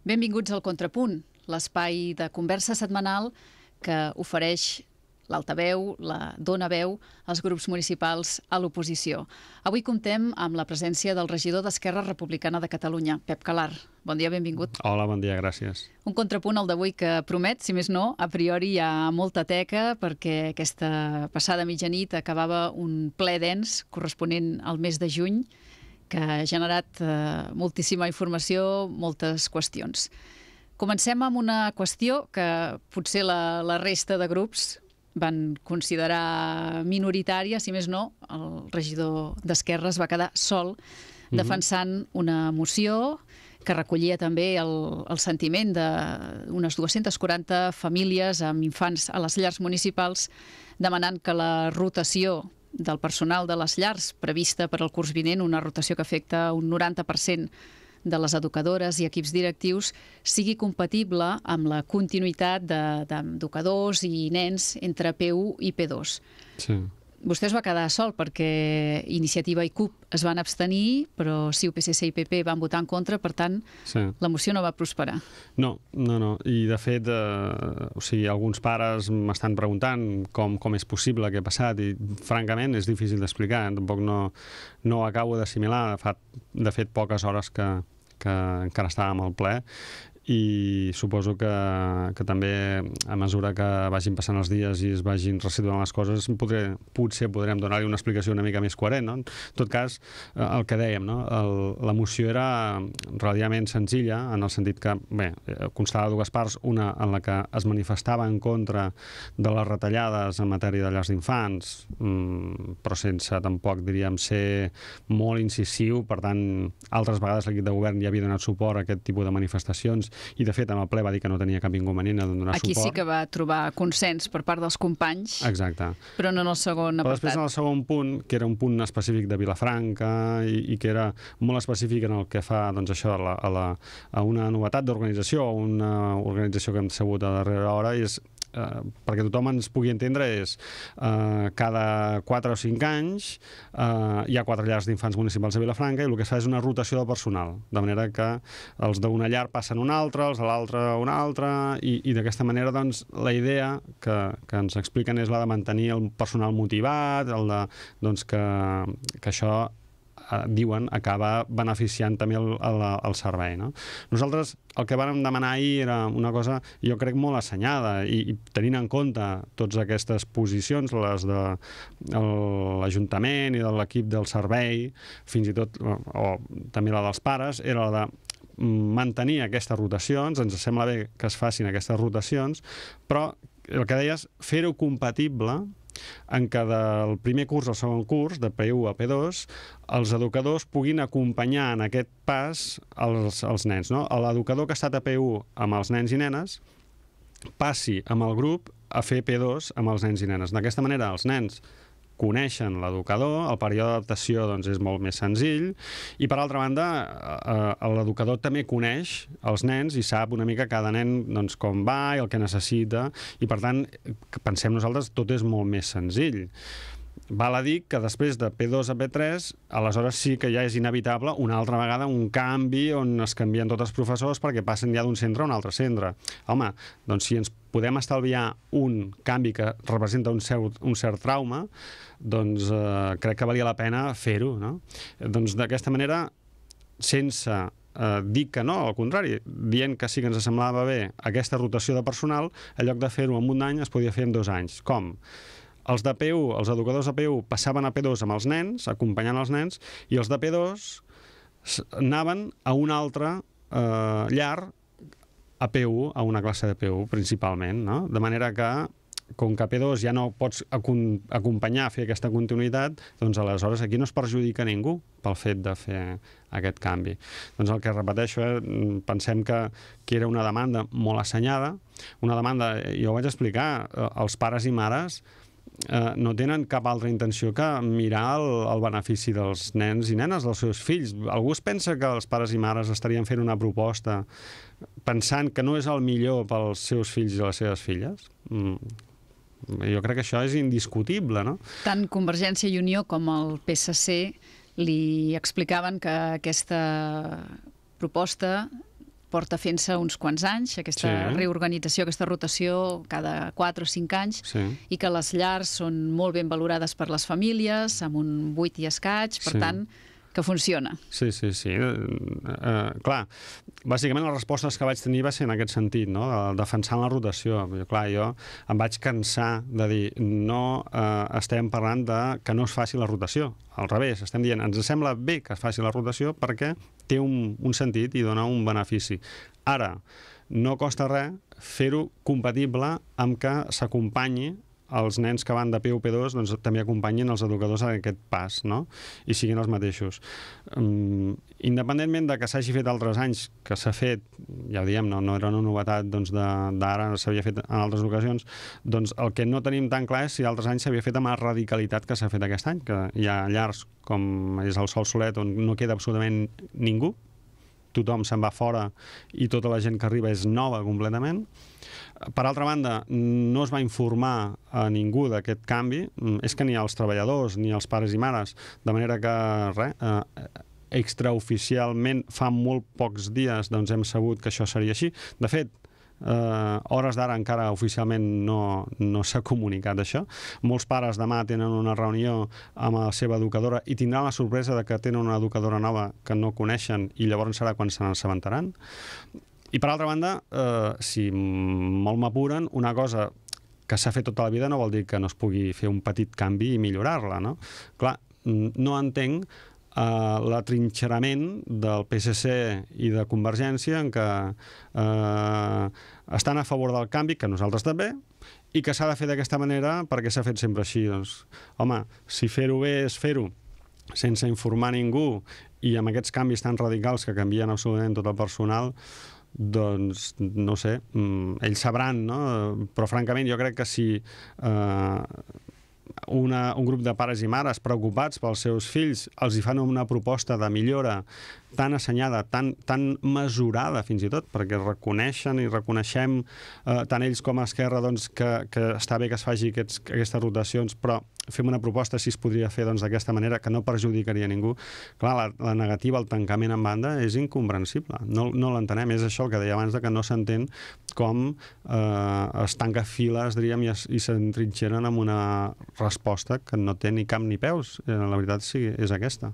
Benvinguts al Contrapunt, l'espai de conversa setmanal que ofereix l'altaveu, la dona veu als grups municipals a l'oposició. Avui comptem amb la presència del regidor d'Esquerra Republicana de Catalunya, Pep Calar. Bon dia, benvingut. Hola, bon dia, gràcies. Un contrapunt el d'avui que promet, si més no, a priori hi ha molta teca perquè aquesta passada mitjanit acabava un ple dens corresponent al mes de juny que ha generat moltíssima informació, moltes qüestions. Comencem amb una qüestió que potser la resta de grups van considerar minoritària, si més no, el regidor d'Esquerra es va quedar sol defensant una moció que recollia també el sentiment d'unes 240 famílies amb infants a les llars municipals demanant que la rotació del personal de les llars prevista per al curs vinent, una rotació que afecta un 90% de les educadores i equips directius, sigui compatible amb la continuïtat d'educadors i nens entre P1 i P2. Sí. Vostè es va quedar sol perquè Iniciativa i CUP es van abstenir, però CiU, PSC i PP van votar en contra, per tant, la moció no va prosperar. No. I, de fet, alguns pares m'estan preguntant com és possible que ha passat i, francament, és difícil d'explicar. Tampoc no ho acabo d'assimilar. De fet, poques hores que encara estàvem al ple i suposo que també a mesura que vagin passant els dies i es vagin restituint les coses potser podrem donar-li una explicació una mica més coherent, no? En tot cas, el que dèiem, no? La moció era relativament senzilla en el sentit que, constava de dues parts, una en la que es manifestava en contra de les retallades en matèria de llars d'infants, però sense tampoc, diríem, ser molt incisiu. Per tant, altres vegades l'equip de govern ja havia donat suport a aquest tipus de manifestacions i, de fet, en el ple va dir que no tenia cap inconvenient a donar suport. Aquí sí que va trobar consens per part dels companys. Exacte. Però no en el segon apartat. Però després, en el segon punt, que era un punt específic de Vilafranca i que era molt específic en el que fa, doncs, això, a una novetat d'organització, o una organització que hem sabut a darrera hora, i és perquè tothom ens pugui entendre, és cada 4 o 5 anys hi ha 4 llars d'infants municipals a Vilafranca i el que es fa és una rotació de personal, de manera que els d'una llar passen una altra, els de l'altra una altra, i d'aquesta manera, doncs, la idea que ens expliquen és la de mantenir el personal motivat, que això diuen, acaba beneficiant també el servei, no? Nosaltres el que vàrem demanar ahir era una cosa, jo crec, molt assenyada, i tenint en compte totes aquestes posicions, les de l'Ajuntament i de l'equip del servei, fins i tot, o també la dels pares, era la de mantenir aquestes rotacions. Ens sembla bé que es facin aquestes rotacions, però el que deies, fer-ho compatible en què del primer curs al segon curs, de P1 a P2, els educadors puguin acompanyar en aquest pas els nens, no? L'educador que ha estat a P1 amb els nens i nenes passi amb el grup a fer P2 amb els nens i nenes. D'aquesta manera, els nens coneixen l'educador, el període d'adaptació, doncs, és molt més senzill, i per altra banda l'educador també coneix els nens i sap una mica cada nen, doncs, com va i el que necessita, i per tant pensem nosaltres tot és molt més senzill. Val a dir que després de P2 a P3 aleshores sí que ja és inevitable una altra vegada un canvi on es canvien tots els professors perquè passen ja d'un centre a un altre centre. Home, doncs si ens podem estalviar un canvi que representa un cert trauma, doncs crec que valia la pena fer-ho, no? Doncs d'aquesta manera, sense dir que no, al contrari, dient que sí que ens semblava bé aquesta rotació de personal, en lloc de fer-ho en un any es podia fer en 2 anys. Com? Els de P1, els educadors de P1 passaven a P2 amb els nens, acompanyant els nens, i els de P2 anaven a una altra llar a P1, a una classe de P1 principalment, no? De manera que, com que a P2 ja no pots acompanyar a fer aquesta continuïtat, doncs aleshores aquí no es perjudica ningú pel fet de fer aquest canvi. Doncs el que repeteixo, pensem que era una demanda molt assenyada, una demanda, jo ho vaig explicar, els pares i mares no tenen cap altra intenció que mirar el benefici dels nens i nenes, dels seus fills. Algú es pensa que els pares i mares estarien fent una proposta pensant que no és el millor pels seus fills i les seves filles? Jo crec que això és indiscutible, no? Tant Convergència i Unió com el PSC li explicaven que aquesta proposta porta fent-se uns quants anys, aquesta reorganització, aquesta rotació cada 4 o 5 anys, i que les llars són molt ben valorades per les famílies, amb un 8 i escaig, per tant, que funciona. Sí. Clar, bàsicament les respostes que vaig tenir va ser en aquest sentit, no? Defensant la rotació. Clar, jo em vaig cansar de dir no estem parlant de que no es faci la rotació. Al revés, estem dient ens sembla bé que es faci la rotació perquè té un sentit i dona un benefici. Ara, no costa res fer-ho compatible amb que s'acompanyi els nens que van de P1 o P2 doncs, també acompanyin els educadors en aquest pas, no? I siguin els mateixos. Independentment de que s'hagi fet altres anys, que s'ha fet, ja ho diem, no era una novetat doncs, d'ara, s'havia fet en altres ocasions, doncs el que no tenim tan clar és si altres anys s'havia fet amb la radicalitat que s'ha fet aquest any, que hi ha llars com és el Sol Solet on no queda absolutament ningú, tothom se'n va fora i tota la gent que arriba és nova completament. Per altra banda, no es va informar a ningú d'aquest canvi, és que ni als treballadors ni als pares i mares, de manera que extraoficialment fa molt pocs dies doncs, hem sabut que això seria així. De fet, hores d'ara encara oficialment no s'ha comunicat això. Molts pares demà tenen una reunió amb la seva educadora i tindran la sorpresa de que tenen una educadora nova que no coneixen i llavors serà quan se n'assabentaran. I per altra banda, si molt m'apuren, una cosa que s'ha fet tota la vida no vol dir que no es pugui fer un petit canvi i millorar-la, no? Clar, no entenc l'atrinxerament del PSC i de Convergència en què estan a favor del canvi, que nosaltres també, i que s'ha de fer d'aquesta manera perquè s'ha fet sempre així. Doncs, home, si fer-ho bé és fer-ho sense informar ningú i amb aquests canvis tan radicals que canvien absolutament tot el personal, doncs, no sé, ells sabran, no? Però francament jo crec que si un grup de pares i mares preocupats pels seus fills els hi fan una proposta de millora tan assenyada, tan mesurada fins i tot, perquè reconeixen i reconeixem tant ells com a Esquerra doncs, que està bé que es faci aquestes rotacions, però fem una proposta si es podria fer d'aquesta manera que no perjudicaria ningú. Clar, la negativa al tancament en banda és incomprensible. No l'entenem. És això el que deia abans, que no s'entén com es tanca files, diríem, i s'entrinxeren amb una resposta que no té ni cap ni peus. La veritat sí, és aquesta.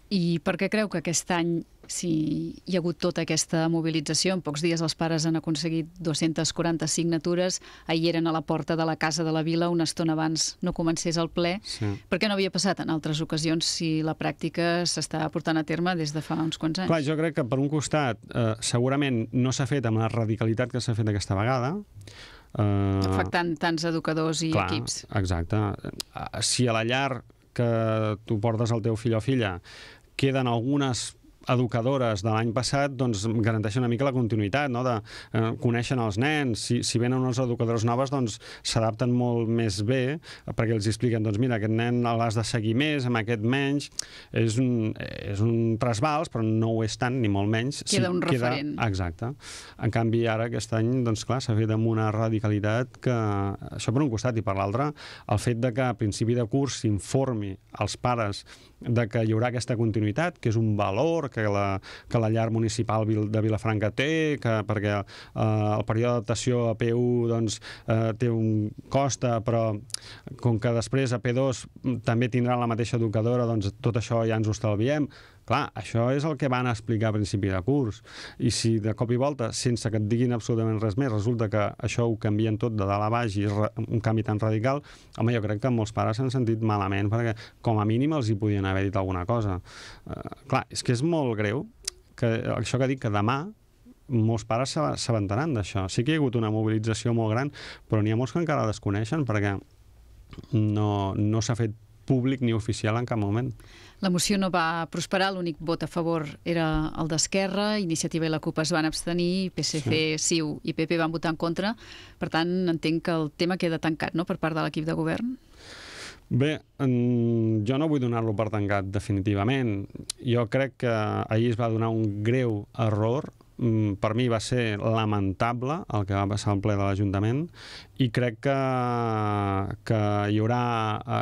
I per què creu que aquest any, si hi ha hagut tota aquesta mobilització, en pocs dies els pares han aconseguit 240 signatures, ahir eren a la porta de la Casa de la Vila una estona abans no comencés el ple, per què no havia passat en altres ocasions si la pràctica s'està portant a terme des de fa uns quants anys? Clar, jo crec que per un costat segurament no s'ha fet amb la radicalitat que s'ha fet aquesta vegada, afectant tants educadors i equips. Exacte. Si a la llar que tu portes el teu fill o filla queden algunes educadores de l'any passat, doncs garanteixen una mica la continuïtat, no? Coneixen els nens, si venen unes educadores noves doncs s'adapten molt més bé perquè els expliquen, doncs mira, aquest nen l'has de seguir més, amb aquest menys, és un trasbals, però no ho és tant, ni molt menys. Queda un referent. Exacte. En canvi, ara, aquest any, doncs clar, s'ha fet amb una radicalitat que, això per un costat, i per l'altre, el fet de que a principi de curs s'informi als pares de que hi haurà aquesta continuïtat, que és un valor que la llar municipal de Vilafranca té, perquè el període d'adaptació a P1 doncs, té un costa, però com que després a P2 també tindran la mateixa educadora, doncs tot això ja ens ho estalviem. Clar, això és el que van explicar a principi de curs. I si de cop i volta, sense que et diguin absolutament res més, resulta que això ho canvien tot de dalt a baix i és un canvi tan radical, home, jo crec que molts pares s'han sentit malament perquè com a mínim els hi podien haver dit alguna cosa. Clar, és que és molt greu que això que dic, que demà molts pares s'aventaran d'això. Sí que hi ha hagut una mobilització molt gran, però n'hi ha molts que encara desconeixen perquè no s'ha fet públic ni oficial en cap moment. La moció no va prosperar, l'únic vot a favor era el d'Esquerra, Iniciativa i la CUP es van abstenir, PSC, CiU i PP van votar en contra. Per tant, entenc que el tema queda tancat, no?, per part de l'equip de govern? Bé, jo no vull donar-lo per tancat definitivament. Jo crec que ahir es va donar un greu error per mi va ser lamentable el que va passar al ple de l'Ajuntament i crec que hi haurà,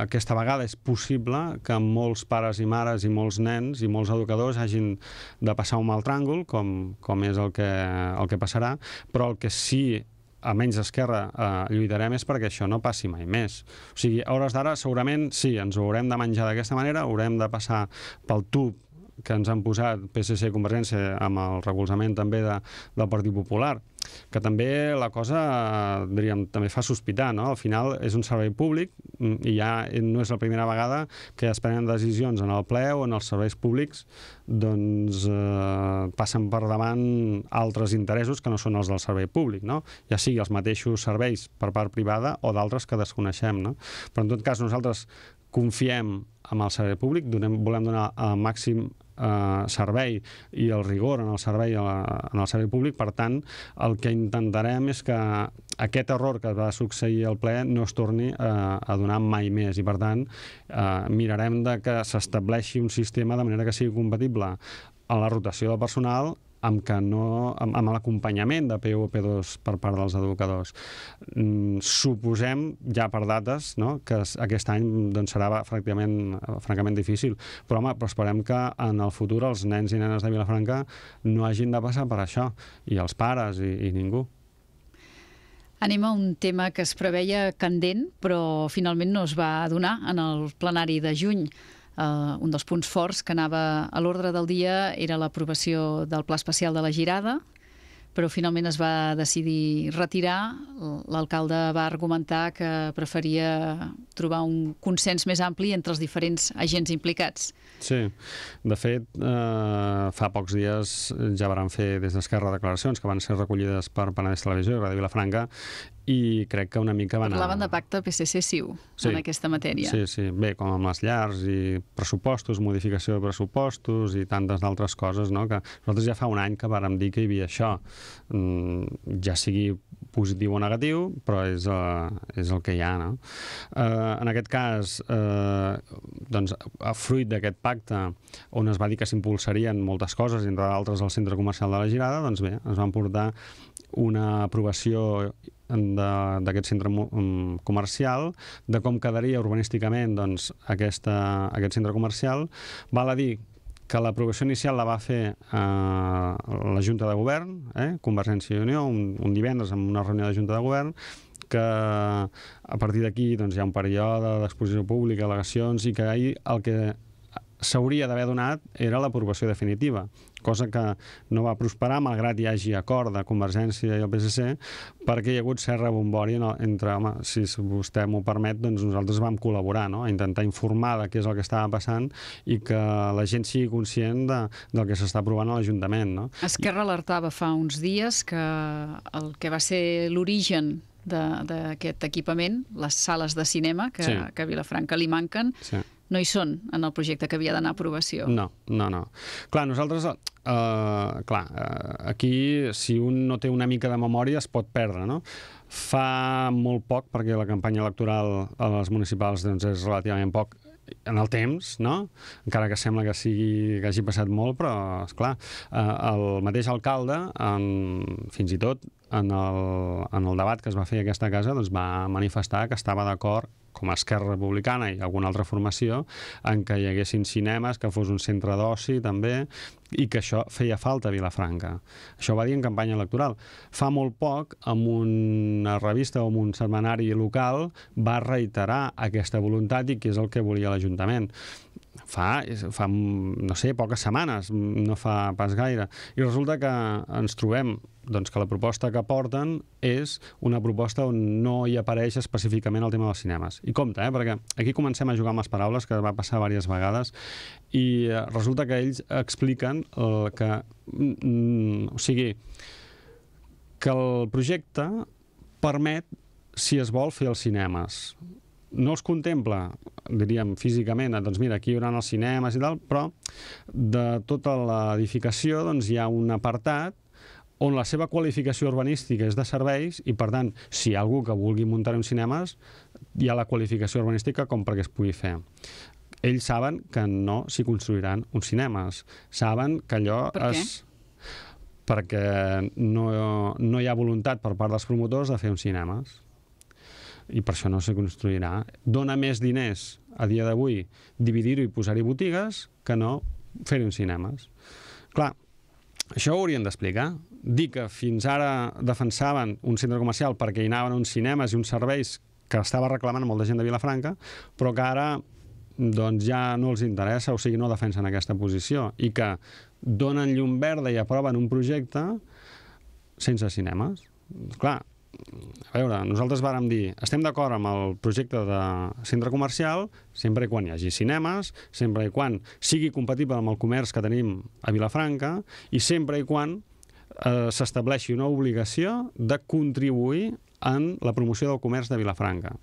aquesta vegada és possible que molts pares i mares i molts nens i molts educadors hagin de passar un mal tràngol, com és el que passarà, però el que sí, almenys d'Esquerra, lluitarem és perquè això no passi mai més. O sigui, a hores d'ara segurament sí, ens ho haurem de menjar d'aquesta manera, haurem de passar pel tub que ens han posat PSC i Convergència amb el recolzament també del Partit Popular, que també la cosa, diríem, també fa sospitar, no? Al final és un servei públic i ja no és la primera vegada que es prenen decisions en el ple o en els serveis públics doncs passen per davant altres interessos que no són els del servei públic, no? Ja sigui els mateixos serveis per part privada o d'altres que desconeixem, no? Però en tot cas nosaltres confiem en el servei públic, volem donar el màxim servei i el rigor en el servei públic. Per tant, el que intentarem és que aquest error que va succeir al ple no es torni a donar mai més i, per tant, mirarem que s'estableixi un sistema de manera que sigui compatible a la rotació del personal amb l'acompanyament de P1 o P2 per part dels educadors. Suposem, ja per dates, no, que aquest any doncs, serà francament difícil, però esperem que en el futur els nens i nenes de Vilafranca no hagin de passar per això, i els pares i ningú. Anem a un tema que es preveia candent, però finalment no es va donar en el plenari de juny. Un dels punts forts que anava a l'ordre del dia era l'aprovació del Pla Especial de la Girada, però finalment es va decidir retirar. L'alcalde va argumentar que preferia trobar un consens més ampli entre els diferents agents implicats. Sí, de fet, fa pocs dies ja varen fer des d'Esquerra declaracions que van ser recollides per Penedès Televisió i Ràdio Vilafranca i crec que una mica van Parlaven de pacte PSC-CiU en aquesta matèria. Sí, bé, com amb les llars i pressupostos, modificació de pressupostos i tantes d'altres coses, no? Que nosaltres ja fa un any que vàrem dir que hi havia això, ja sigui positiu o negatiu, però és el que hi ha, no? En aquest cas, doncs, fruit d'aquest pacte on es va dir que s'impulsarien moltes coses, entre d'altres el centre comercial de la Girada, doncs bé, ens van portar una aprovació d'aquest centre comercial, de com quedaria urbanísticament doncs, aquest centre comercial. Val a dir que l'aprovació inicial la va fer la Junta de Govern, Convergència i Unió, un divendres en una reunió de Junta de Govern, que a partir d'aquí doncs, hi ha un període d'exposició pública, al·legacions, i que ahir el que s'hauria d'haver donat era l'aprovació definitiva, cosa que no va prosperar malgrat hi hagi acord de Convergència i el PSC, perquè hi ha hagut cert rebombori entre, home, si vostè m'ho permet, doncs nosaltres vam col·laborar, no?, a intentar informar de què és el que estava passant i que la gent sigui conscient del que s'està aprovant a l'Ajuntament, no? Esquerra alertava fa uns dies que el que va ser l'origen d'aquest equipament, les sales de cinema, que a Vilafranca li manquen, no hi són en el projecte que havia d'anar a aprovació. No. Clar, nosaltres, aquí, si un no té una mica de memòria, es pot perdre, no? Fa molt poc, perquè la campanya electoral a les municipals doncs, és relativament poc en el temps, no? Encara que sembla que hagi passat molt, però, esclar, el mateix alcalde, fins i tot en el debat que es va fer a aquesta casa, doncs va manifestar que estava d'acord, com a Esquerra Republicana i alguna altra formació, en què hi haguessin cinemes, que fos un centre d'oci també, i que això feia falta a Vilafranca. Això ho va dir en campanya electoral. Fa molt poc, amb una revista o amb un setmanari local, va reiterar aquesta voluntat i que és el que volia l'Ajuntament. Fa, no sé, poques setmanes, no fa pas gaire. I resulta que ens trobem doncs, que la proposta que porten és una proposta on no hi apareix específicament el tema dels cinemes. I compte, perquè aquí comencem a jugar amb les paraules, que va passar diverses vegades, i resulta que ells expliquen que el projecte permet, si es vol, fer els cinemes. No els contempla, diríem, físicament, doncs mira, aquí hi haurà els cinemes i tal, però de tota l'edificació doncs, hi ha un apartat on la seva qualificació urbanística és de serveis i, per tant, si hi ha algú que vulgui muntar uns cinemes, hi ha la qualificació urbanística com perquè es pugui fer. Ells saben que no s'hi construiran uns cinemes. Saben que allò Per què? perquè no hi ha voluntat per part dels promotors de fer uns cinemes. I per això no se construirà. Dona més diners a dia d'avui dividir-ho i posar-hi botigues que no fer-hi uns cinemes. Clar, això ho haurien d'explicar. Dir que fins ara defensaven un centre comercial perquè hi anaven uns cinemes i uns serveis que estava reclamant molta gent de Vilafranca, però que ara doncs ja no els interessa, o sigui, no defensen aquesta posició, i que donen llum verda i aproven un projecte sense cinemes. Clar, a veure, nosaltres vàrem dir, estem d'acord amb el projecte de centre comercial sempre i quan hi hagi cinemes, sempre i quan sigui compatible amb el comerç que tenim a Vilafranca i sempre i quan s'estableixi una obligació de contribuir en la promoció del comerç de Vilafranca.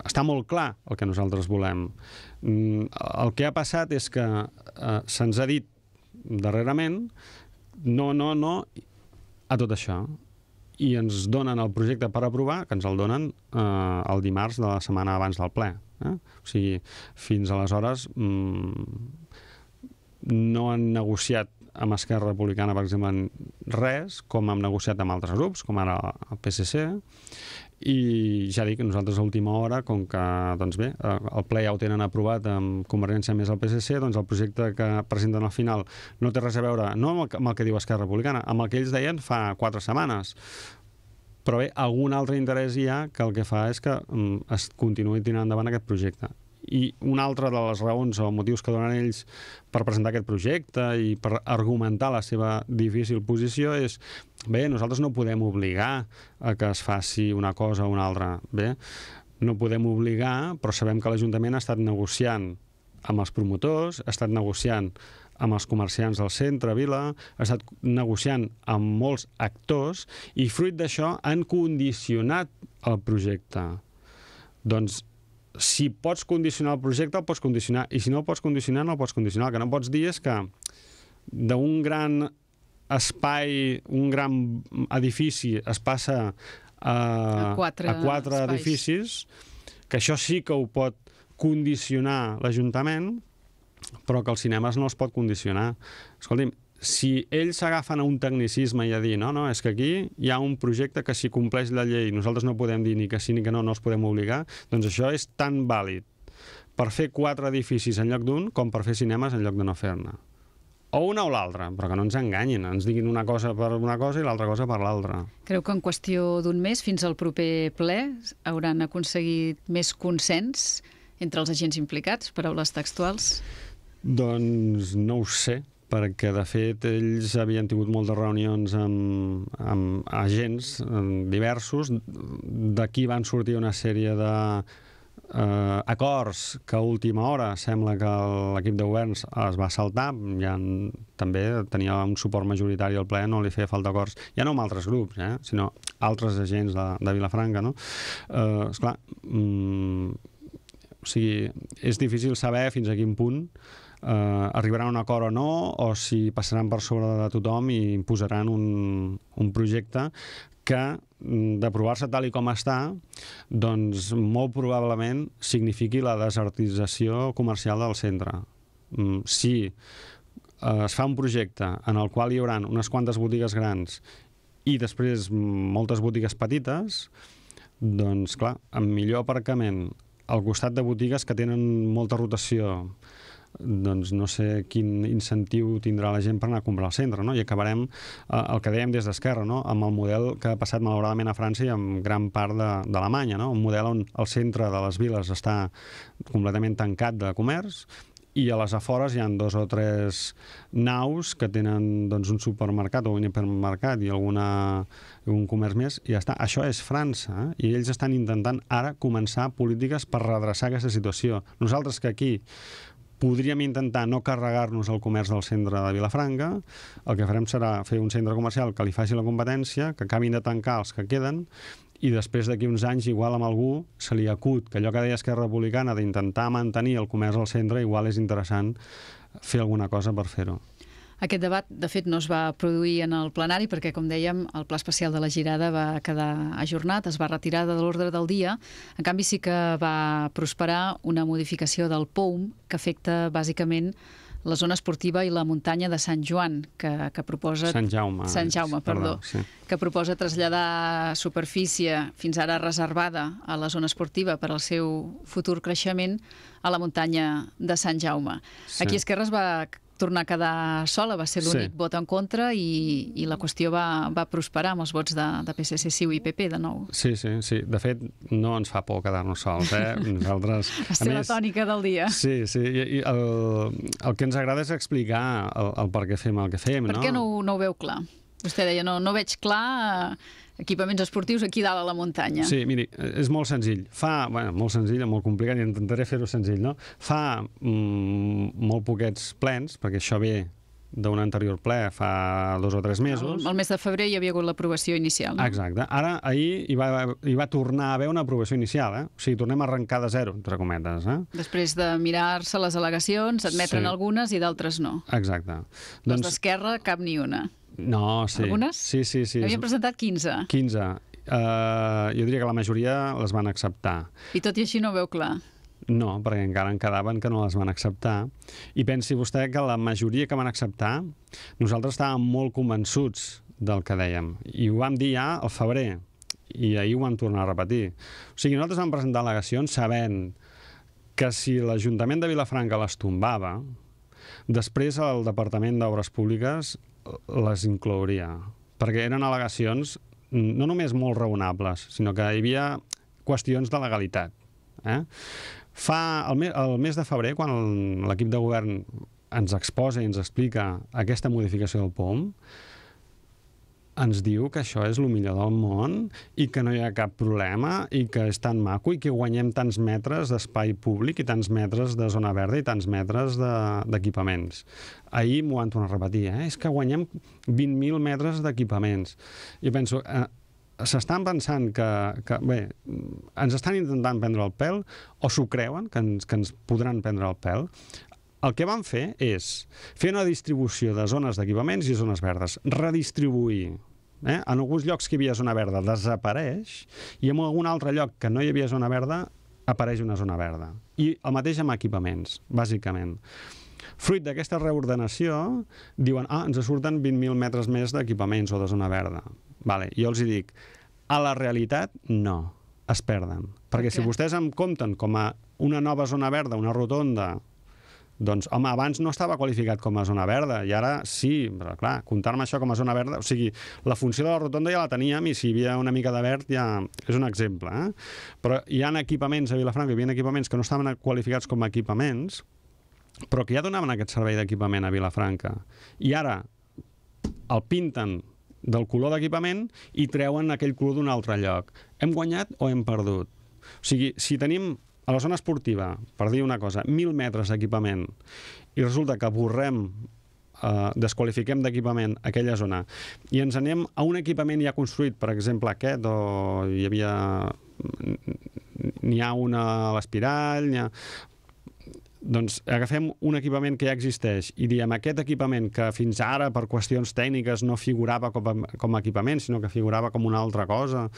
Està molt clar el que nosaltres volem. El que ha passat és que se'ns ha dit darrerament no a tot això, i ens donen el projecte per aprovar, que ens el donen el dimarts de la setmana abans del ple. O sigui, fins aleshores no han negociat amb Esquerra Republicana, per exemple, res, com hem negociat amb altres grups, com ara el PSC, i ja dic, nosaltres a última hora, com que, doncs bé, el ple ja ho tenen aprovat amb Convergència més el PSC, doncs el projecte que presenten al final no té res a veure, no amb el que diu Esquerra Republicana, amb el que ells deien fa 4 setmanes. Però bé, algun altre interès hi ha que el que fa és que es continuï tirant endavant aquest projecte. I una altra de les raons o motius que donen ells per presentar aquest projecte i per argumentar la seva difícil posició és, bé, nosaltres no podem obligar a que es faci una cosa o una altra. Bé, no podem obligar, però sabem que l'Ajuntament ha estat negociant amb els promotors, ha estat negociant amb els comerciants del centre, Vila, ha estat negociant amb molts actors i fruit d'això han condicionat el projecte. Doncs si pots condicionar el projecte, el pots condicionar, i si no el pots condicionar, no el pots condicionar. El que no pots dir és que d'un gran espai, un gran edifici es passa a quatre edificis, que això sí que ho pot condicionar l'Ajuntament, però que els cinemes no els pot condicionar. Escolti'm, si ells s'agafen a un tecnicisme i a dir no, és que aquí hi ha un projecte que si compleix la llei nosaltres no podem dir ni que sí ni que no els podem obligar, doncs això és tan vàlid per fer 4 edificis en lloc d'un com per fer cinemes en lloc de no fer-ne. O una o l'altra, però que no ens enganyin, ens diguin una cosa per una cosa i l'altra cosa per l'altra. Creu que en qüestió d'un mes, fins al proper ple, hauran aconseguit més consens entre els agents implicats, paraules textuals? Doncs no ho sé, perquè de fet ells havien tingut moltes reunions amb agents diversos, d'aquí van sortir una sèrie d'acords que a última hora sembla que l'equip de governs es va saltar, ja també tenia un suport majoritari al ple, no li feia falta acords, ja no amb altres grups, sinó altres agents de Vilafranca, no? Esclar, o sigui, és difícil saber fins a quin punt arribaran a un acord o no, o si passaran per sobre de tothom i imposaran un projecte que, d'aprovar-se tal i com està, doncs molt probablement signifiqui la desertització comercial del centre. Si es fa un projecte en el qual hi haurà unes quantes botigues grans i després moltes botigues petites, doncs clar, amb millor aparcament al costat de botigues que tenen molta rotació, doncs no sé quin incentiu tindrà la gent per anar a comprar al centre, no? I acabarem el que dèiem des d'Esquerra, no? Amb el model que ha passat malauradament a França i amb gran part d'Alemanya, no? Un model on el centre de les viles està completament tancat de comerç i a les afores hi ha 2 o 3 naus que tenen doncs, un supermercat o un hipermercat i un comerç més, i ja està. Això és França, i ells estan intentant ara començar polítiques per redreçar aquesta situació. Nosaltres que aquí podríem intentar no carregar-nos el comerç del centre de Vilafranca, el que farem serà fer un centre comercial que li faci la competència, que acabin de tancar els que queden, i després d'aquí uns anys igual amb algú se li acut que allò que deia Esquerra Republicana d'intentar mantenir el comerç al centre, igual és interessant fer alguna cosa per fer-ho. Aquest debat, de fet, no es va produir en el plenari perquè, com dèiem, el Pla Especial de la Girada va quedar ajornat, es va retirar de l'ordre del dia. En canvi, sí que va prosperar una modificació del POUM que afecta, bàsicament, la zona esportiva i la muntanya de Sant Joan, que proposa... Sant Jaume, perdó. Sí. Que proposa traslladar superfície fins ara reservada a la zona esportiva per al seu futur creixement a la muntanya de Sant Jaume. Sí. Aquí Esquerra es va tornar a quedar sola, va ser l'únic vot en contra i la qüestió va prosperar amb els vots de PSC, CiU i PP de nou. Sí. De fet, no ens fa por quedar-nos sols, Nosaltres... Estem la tònica del dia. Sí. I el que ens agrada és explicar el per què fem el que fem, no? Per què no ho veu clar? Vostè deia, no veig clar equipaments esportius aquí dalt a la muntanya. Sí, miri, és molt senzill. Molt senzill, molt complicat, i intentaré fer-ho senzill, no? Fa molt poquets plens, perquè això ve d'un anterior ple fa 2 o 3 mesos. El mes de febrer hi havia hagut l'aprovació inicial, no? Exacte. Ara, ahir hi va tornar a haver una aprovació inicial, O sigui, tornem a arrencar de zero, entre cometes, Després de mirar-se les al·legacions, admetre'n algunes i d'altres no. Exacte. Les d'Esquerra, cap ni una. No, sí. Algunes? Sí. Havien presentat 15. 15. Jo diria que la majoria les van acceptar. I tot i així no ho veu clar? No, perquè encara en quedaven que no les van acceptar. I pensi vostè que la majoria que van acceptar, nosaltres estàvem molt convençuts del que dèiem. I ho vam dir ja al febrer. I ahir ho vam tornar a repetir. O sigui, nosaltres vam presentar al·legacions sabent que si l'Ajuntament de Vilafranca les tombava, després el Departament d'Obres Públiques les inclouria, perquè eren al·legacions no només molt raonables, sinó que hi havia qüestions de legalitat. El mes de febrer, quan l'equip de govern ens exposa i ens explica aquesta modificació del POM, ens diu que això és el millor del món i que no hi ha cap problema i que és tan maco i que guanyem tants metres d'espai públic i tants metres de zona verda i tants metres d'equipaments. Ahir m'ho van tornar a repetir, és que guanyem 20.000 metres d'equipaments. Jo penso, s'estan pensant que bé, ens estan intentant prendre el pèl o s'ho creuen, que ens podran prendre el pèl? El que van fer és fer una distribució de zones d'equipaments i zones verdes, redistribuir. En alguns llocs que hi havia zona verda desapareix i en algun altre lloc que no hi havia zona verda apareix una zona verda. I el mateix amb equipaments, bàsicament. Fruit d'aquesta reordenació, diuen, ens surten 20.000 metres més d'equipaments o de zona verda. Jo els dic, a la realitat, no, es perden. Perquè si vostès em compten com a una nova zona verda, una rotonda, doncs, home, abans no estava qualificat com a zona verda, i ara sí, però clar, comptar-me això com a zona verda, o sigui, la funció de la rotonda ja la teníem, i si hi havia una mica de verd ja és un exemple, Però hi ha equipaments a Vilafranca, hi havia equipaments que no estaven qualificats com a equipaments, però que ja donaven aquest servei d'equipament a Vilafranca. I ara el pinten del color d'equipament i treuen aquell color d'un altre lloc. Hem guanyat o hem perdut? O sigui, si tenim a la zona esportiva, per dir una cosa, 1.000 metres d'equipament, i resulta que desqualifiquem d'equipament aquella zona, i ens anem a un equipament ja construït, per exemple aquest, o n'hi ha una a l'Espirall, doncs agafem un equipament que ja existeix i diem aquest equipament que fins ara per qüestions tècniques no figurava com a equipament, sinó que figurava com una altra cosa,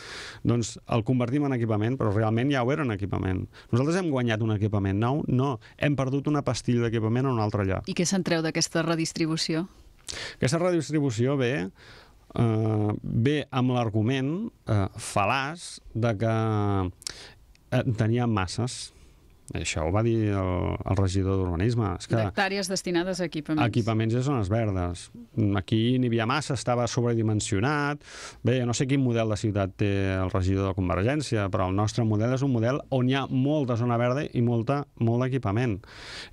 doncs el convertim en equipament, però realment ja ho era un equipament. Nosaltres hem guanyat un equipament nou? No, hem perdut una pastilla d'equipament a un altre lloc. I què se'n treu d'aquesta redistribució? Aquesta redistribució ve amb l'argument fal·laç de que teníem masses. Això ho va dir el regidor d'Urbanisme. D'hectàrees destinades a equipaments. Equipaments i zones verdes. Aquí n'hi havia massa, estava sobredimensionat. Bé, no sé quin model de ciutat té el regidor de Convergència, però el nostre model és un model on hi ha molta zona verda i molt equipament.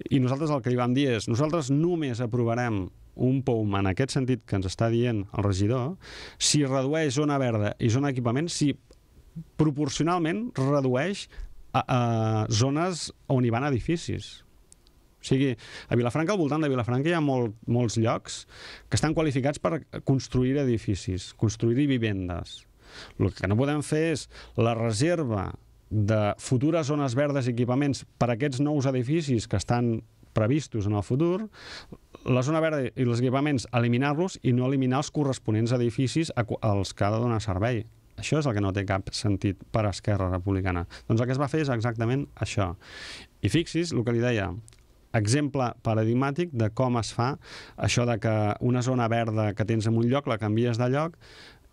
I nosaltres el que li vam dir és, nosaltres només aprovarem un POM en aquest sentit que ens està dient el regidor, si redueix zona verda i zona equipament, si proporcionalment redueix a zones on hi van edificis. O sigui, a Vilafranca, al voltant de Vilafranca, hi ha molts llocs que estan qualificats per construir edificis, construir vivendes. El que no podem fer és la reserva de futures zones verdes i equipaments per a aquests nous edificis que estan previstos en el futur, la zona verda i els equipaments eliminar-los i no eliminar els corresponents edificis als que ha de donar servei. Això és el que no té cap sentit per a Esquerra Republicana. Doncs el que es va fer és exactament això. I fixis, el que li deia, exemple paradigmàtic de com es fa això de que una zona verda que tens en un lloc la canvies de lloc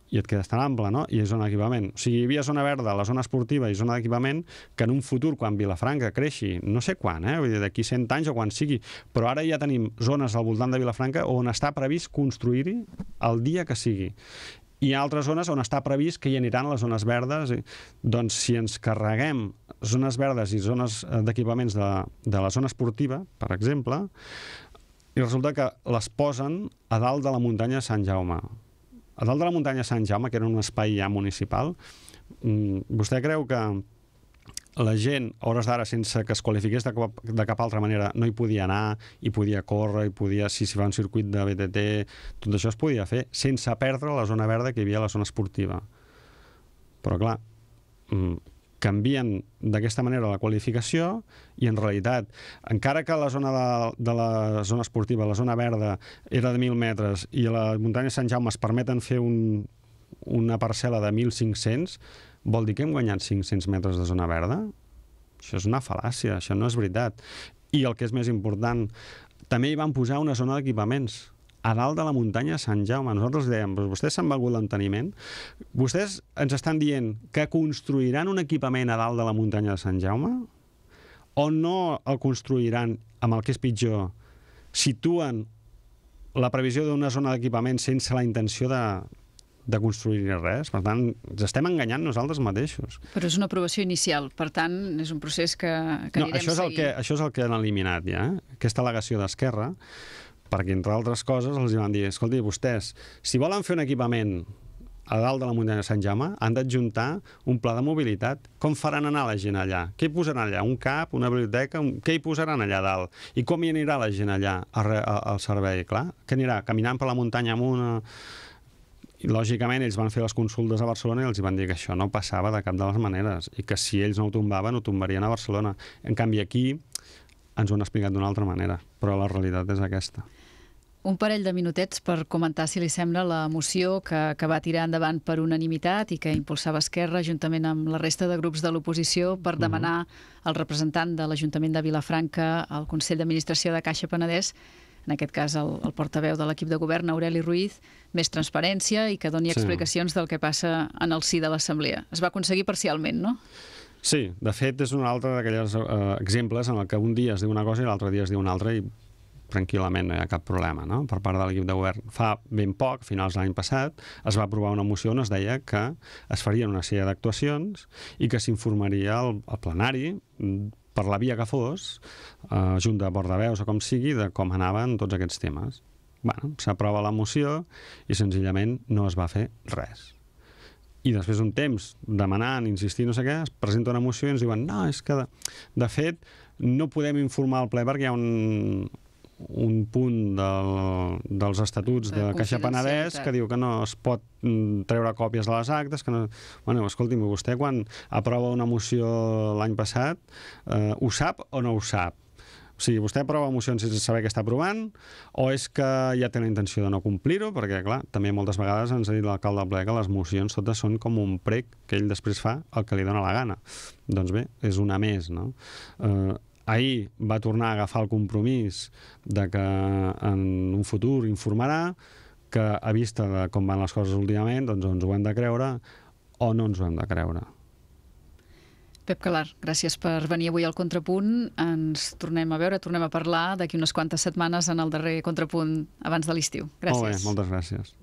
i et quedes tan ample, no? I és zona d'equipament. O sigui, hi havia zona verda, la zona esportiva i zona d'equipament, que en un futur, quan Vilafranca creixi, no sé quan, vull dir, d'aquí 100 anys o quan sigui, però ara ja tenim zones al voltant de Vilafranca on està previst construir-hi el dia que sigui. Hi ha altres zones on està previst que hi aniran les zones verdes. Doncs si ens carreguem zones verdes i zones d'equipaments de la zona esportiva, per exemple, i resulta que les posen a dalt de la muntanya de Sant Jaume. A dalt de la muntanya de Sant Jaume, que era un espai ja municipal, vostè creu que la gent, a hores d'ara, sense que es qualifiqués de cap altra manera, no hi podia anar, hi podia córrer, si s'hi fa un circuit de BTT, tot això es podia fer, sense perdre la zona verda que hi havia a la zona esportiva. Però, clar, canvien d'aquesta manera la qualificació i, en realitat, encara que la zona de la zona esportiva, la zona verda, era de 1.000 metres i a la muntanya de Sant Jaume es permeten fer una parcel·la de 1.500, vol dir que hem guanyat 500 metres de zona verda? Això és una fal·làcia, això no és veritat. I el que és més important, també hi van posar una zona d'equipaments a dalt de la muntanya de Sant Jaume. Nosaltres dèiem, vostès s'han begut l'enteniment, vostès ens estan dient que construiran un equipament a dalt de la muntanya de Sant Jaume o no el construiran, amb el que és pitjor, situen la previsió d'una zona d'equipament sense la intenció de construir res. Per tant, ens estem enganyant nosaltres mateixos. Però és una aprovació inicial, per tant, és un procés que anirem seguint. Això és el que han eliminat ja, aquesta al·legació d'Esquerra, perquè, entre altres coses, els van dir, escolti, vostès, si volen fer un equipament a dalt de la muntanya de Sant Jaume, han d'adjuntar un pla de mobilitat. Com faran anar la gent allà? Què hi posaran allà? Un CAP, una biblioteca? Què hi posaran allà dalt? I com hi anirà la gent allà al servei? Clar, què anirà? Caminant per la muntanya amunt? I, lògicament, ells van fer les consultes a Barcelona i els van dir que això no passava de cap de les maneres i que si ells no ho tombaven, ho tombarien a Barcelona. En canvi, aquí ens ho han explicat d'una altra manera, però la realitat és aquesta. Un parell de minutets per comentar, si li sembla, la moció que va tirar endavant per unanimitat i que impulsava Esquerra juntament amb la resta de grups de l'oposició per demanar al representant de l'Ajuntament de Vilafranca al Consell d'Administració de Caixa Penedès, en aquest cas el portaveu de l'equip de govern, Aureli Ruiz, més transparència i que doni explicacions del que passa en el si de l'Assemblea. Es va aconseguir parcialment, no? Sí, de fet és un altre d'aquells exemples en què un dia es diu una cosa i l'altre dia es diu una altra i tranquil·lament no hi ha cap problema, no? Per part de l'equip de govern. Fa ben poc, finals de l'any passat, es va aprovar una moció on es deia que es farien una sèrie d'actuacions i que s'informaria al plenari per la via que fos, junta de portaveus o com sigui, de com anaven tots aquests temes. Bueno, s'aprova la moció i senzillament no es va fer res. I després d'un temps, demanant, insistint, no sé què, es presenta una moció i ens diuen no, és que de fet no podem informar el ple perquè hi ha un punt dels estatuts de Caixa Penedès que diu que no es pot treure còpies de les actes, que no... Bueno, escolti'm, vostè quan aprova una moció l'any passat, ho sap o no ho sap? O sigui, vostè aprova mocions sense saber què està aprovant o és que ja té la intenció de no complir-ho? Perquè, clar, també moltes vegades ens ha dit l'alcalde del ple que les mocions totes són com un prec que ell després fa el que li dóna la gana. Doncs bé, és una més, no? Ahir va tornar a agafar el compromís de que en un futur informarà, que a vista de com van les coses últimament, doncs ens ho hem de creure o no ens ho hem de creure. Pep Calar, gràcies per venir avui al Contrapunt. Ens tornem a veure, tornem a parlar d'aquí unes quantes setmanes en el darrer Contrapunt abans de l'estiu. Gràcies. Molt bé, moltes gràcies.